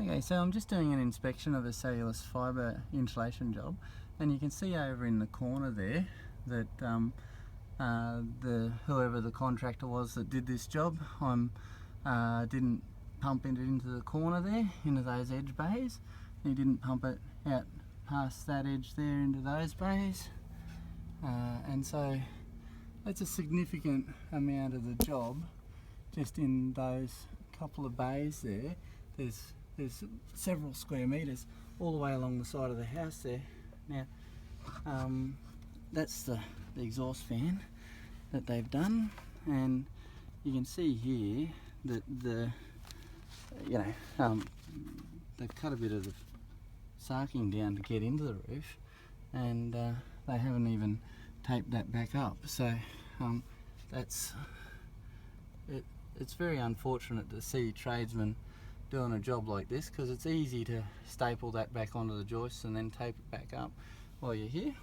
Okay, so I'm just doing an inspection of a cellulose fibre insulation job, and you can see over in the corner there that whoever the contractor was that did this job, didn't pump it into the corner there, into those edge bays. He didn't pump it out past that edge there into those bays, and so that's a significant amount of the job just in those couple of bays there. There's several square metres all the way along the side of the house there. Now that's the exhaust fan that they've done, and you can see here that they've cut a bit of the sarking down to get into the roof, and they haven't even taped that back up. So it's very unfortunate to see tradesmen doing a job like this, because it's easy to staple that back onto the joists and then tape it back up while you're here.